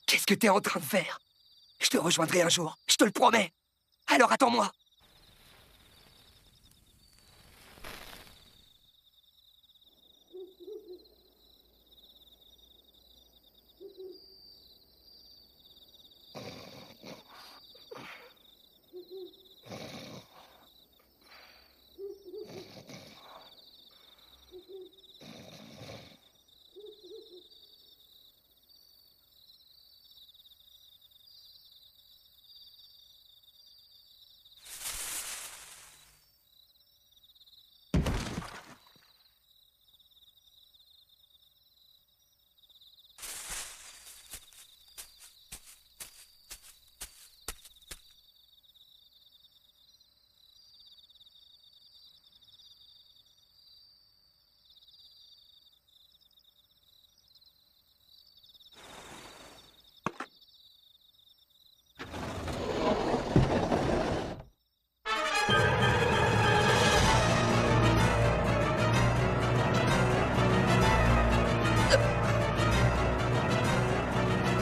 Qu'est-ce que t'es en train de faire? Je te rejoindrai un jour, je te le promets. Alors attends-moi.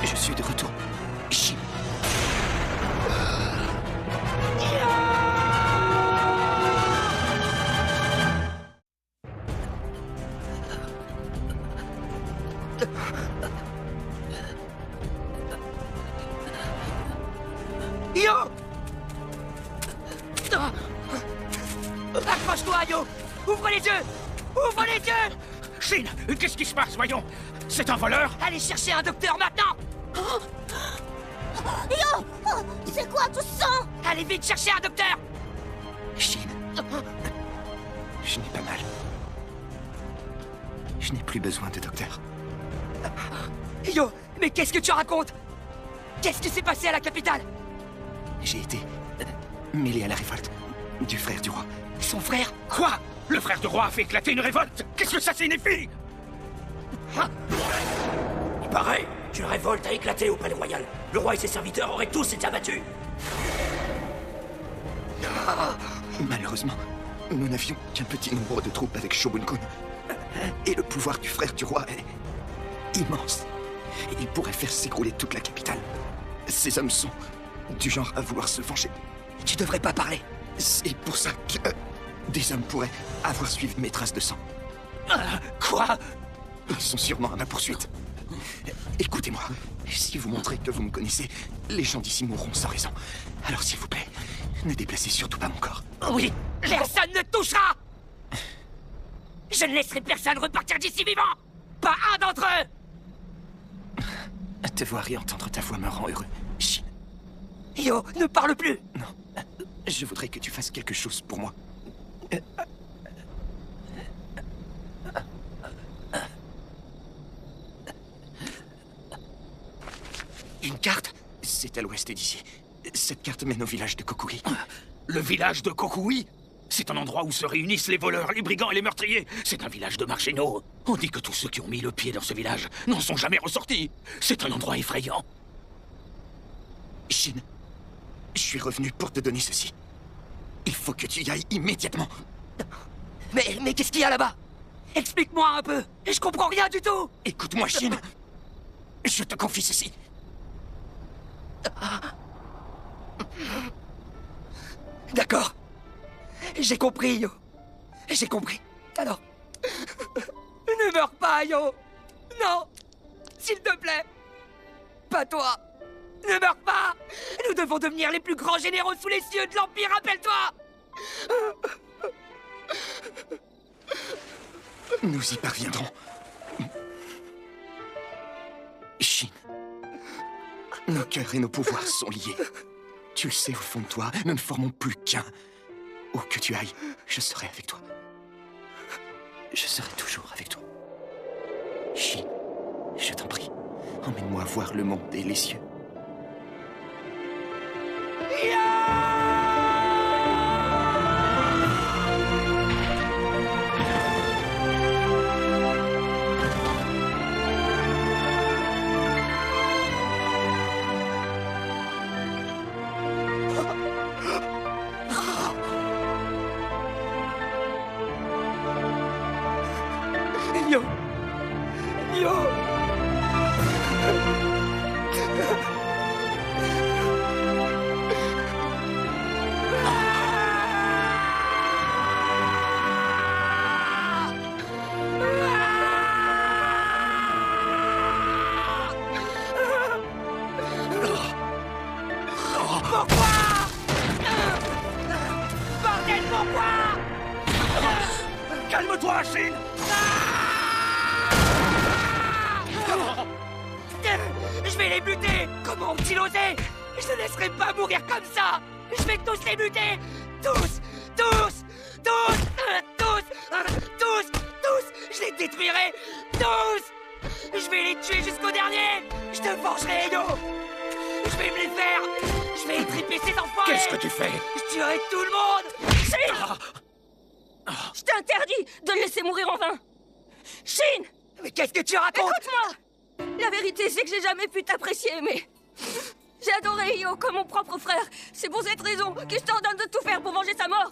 Je suis de retour. Chine. Yo! Accroche-toi, Yo! Ouvre les yeux! Ouvre les yeux! Chine, qu'est-ce qui se passe, voyons? C'est un voleur? Allez chercher un docteur maintenant! Yo! C'est quoi tout ce sang? Allez vite chercher un docteur! Chine. Je n'ai pas mal. Je n'ai plus besoin de docteur. Yo! Mais qu'est-ce que tu racontes? Qu'est-ce qui s'est passé à la capitale? J'ai été mêlé à la révolte du frère du roi. Son frère? Quoi? Le frère du roi a fait éclater une révolte? Qu'est-ce que ça signifie? Il paraît qu'une révolte a éclaté au palais royal. Le roi et ses serviteurs auraient tous été abattus. Malheureusement, nous n'avions qu'un petit nombre de troupes avec Shogun-kun. Et le pouvoir du frère du roi est immense. Il pourrait faire s'écrouler toute la capitale. Ces hommes sont du genre à vouloir se venger. Tu devrais pas parler. C'est pour ça que des hommes pourraient avoir suivi mes traces de sang. Quoi? Ils sont sûrement à ma poursuite. Écoutez-moi, si vous montrez que vous me connaissez, les gens d'ici mourront sans raison. Alors s'il vous plaît, ne déplacez surtout pas mon corps. Oui, personne ne touchera! Je ne laisserai personne repartir d'ici vivant! Pas un d'entre eux! Te voir et entendre ta voix me rend heureux. Chine. Yo, ne parle plus! Non, je voudrais que tu fasses quelque chose pour moi. Une carte? C'est à l'ouest d'ici. Cette carte mène au village de Kokui. Le village de Kokui? C'est un endroit où se réunissent les voleurs, les brigands et les meurtriers. C'est un village de marginaux. On dit que tous ceux qui ont mis le pied dans ce village n'en sont jamais ressortis. C'est un endroit effrayant. Chine, je suis revenu pour te donner ceci. Il faut que tu y ailles immédiatement. Mais qu'est-ce qu'il y a là-bas? Explique-moi un peu! Je comprends rien du tout! Écoute-moi, Chine. Je te confie ceci. D'accord. J'ai compris, Yo. J'ai compris. Alors... ne meurs pas, Yo. Non. S'il te plaît. Pas toi. Ne meurs pas. Nous devons devenir les plus grands généraux sous les cieux de l'Empire, rappelle-toi. Nous y parviendrons. Chine. Nos cœurs et nos pouvoirs sont liés. Tu le sais au fond de toi, nous ne formons plus qu'un. Où que tu ailles, je serai avec toi. Je serai toujours avec toi. Chine, je t'en prie, emmène-moi voir le monde et les cieux. Yo. Yo. Pourquoi? Calme-toi, Shin! Je vais les buter! Comment ont-ils osé? Je ne laisserai pas mourir comme ça! Je vais tous les buter! Tous! Tous! Tous! Tous! Tous! Je les détruirai! Tous! Je vais les tuer jusqu'au dernier! Je te vengerai, Io! Je vais me les faire! Je vais étriper ces enfants! Qu'est-ce que tu fais? Je tuerai tout le monde! Shin! Je t'interdis de le laisser mourir en vain! Shin! Mais qu'est-ce que tu racontes? Écoute-moi! La vérité, c'est que j'ai jamais pu t'apprécier, mais... J'ai adoré Io comme mon propre frère. C'est pour cette raison que je t'ordonne de tout faire pour venger sa mort.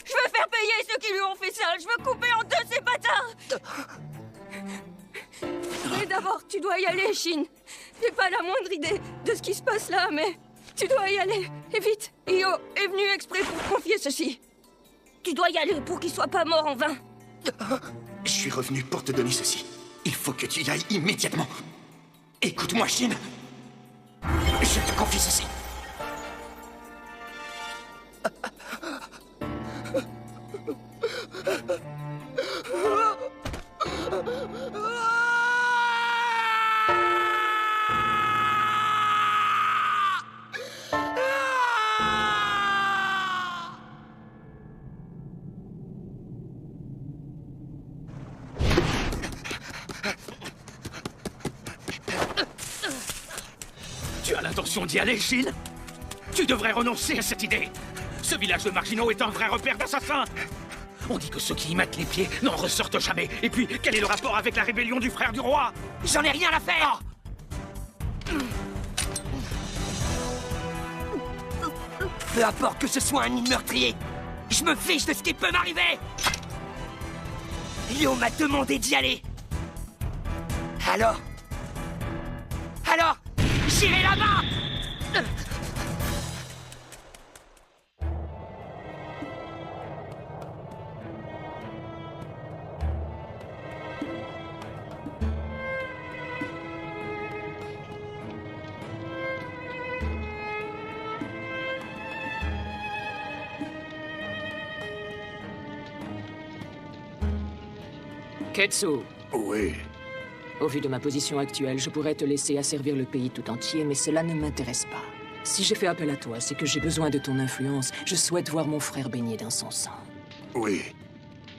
Je veux faire payer ceux qui lui ont fait ça. Je veux couper en deux ces bâtards. Mais d'abord, tu dois y aller, Shin. J'ai pas la moindre idée de ce qui se passe là, mais... Tu dois y aller. Et vite. Io est venu exprès pour confier ceci. Tu dois y aller pour qu'il soit pas mort en vain. Je suis revenu pour te donner ceci. Il faut que tu y ailles immédiatement. Écoute-moi, Shin. Je te confie ceci. Tu as l'intention d'y aller, Shin? Tu devrais renoncer à cette idée. Ce village de marginaux est un vrai repère d'assassins. On dit que ceux qui y mettent les pieds n'en ressortent jamais. Et puis, quel est le rapport avec la rébellion du frère du roi? J'en ai rien à faire! Peu importe que ce soit un nid meurtrier, je me fiche de ce qui peut m'arriver! Io m'a demandé d'y aller. Alors, j'irai là-bas! Ketsu, Oui. au vu de ma position actuelle, je pourrais te laisser asservir le pays tout entier, mais cela ne m'intéresse pas. Si j'ai fait appel à toi, c'est que j'ai besoin de ton influence. Je souhaite voir mon frère baigner dans son sang. Oui.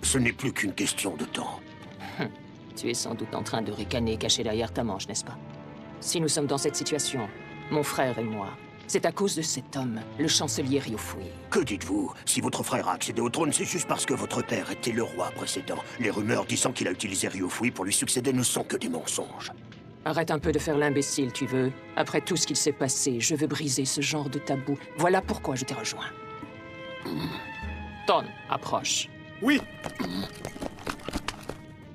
Ce n'est plus qu'une question de temps. Tu es sans doute en train de ricaner caché derrière ta manche, n'est-ce pas? Si nous sommes dans cette situation, mon frère et moi, c'est à cause de cet homme, le chancelier Ryufui. Que dites-vous? Si votre frère a accédé au trône, c'est juste parce que votre père était le roi précédent. Les rumeurs disant qu'il a utilisé Ryufui pour lui succéder ne sont que des mensonges. Arrête un peu de faire l'imbécile, tu veux? Après tout ce qu'il s'est passé, je veux briser ce genre de tabou. Voilà pourquoi je t'ai rejoint. Ton, approche. Oui.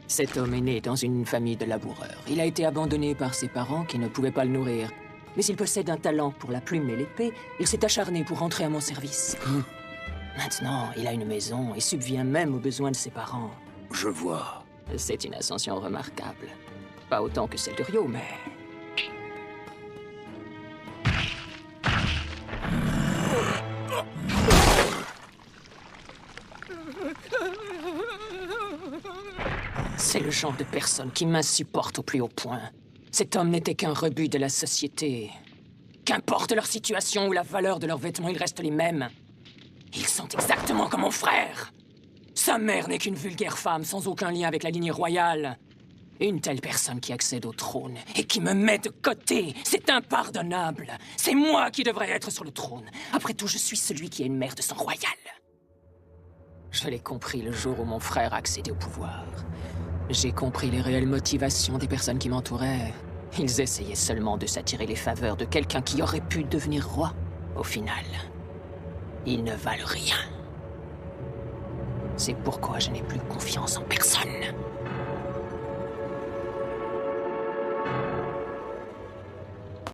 Cet homme est né dans une famille de laboureurs. Il a été abandonné par ses parents qui ne pouvaient pas le nourrir. Mais il possède un talent pour la plume et l'épée. Il s'est acharné pour entrer à mon service. Maintenant, il a une maison et subvient même aux besoins de ses parents. Je vois. C'est une ascension remarquable. Pas autant que celle de Ryo, mais... C'est le genre de personne qui m'insupporte au plus haut point. Cet homme n'était qu'un rebut de la société. Qu'importe leur situation ou la valeur de leurs vêtements, ils restent les mêmes. Ils sont exactement comme mon frère. Sa mère n'est qu'une vulgaire femme sans aucun lien avec la lignée royale. Une telle personne qui accède au trône et qui me met de côté, c'est impardonnable. C'est moi qui devrais être sur le trône. Après tout, je suis celui qui a une mère de sang royal. Je l'ai compris le jour où mon frère a accédé au pouvoir. J'ai compris les réelles motivations des personnes qui m'entouraient. Ils essayaient seulement de s'attirer les faveurs de quelqu'un qui aurait pu devenir roi. Au final, ils ne valent rien. C'est pourquoi je n'ai plus confiance en personne.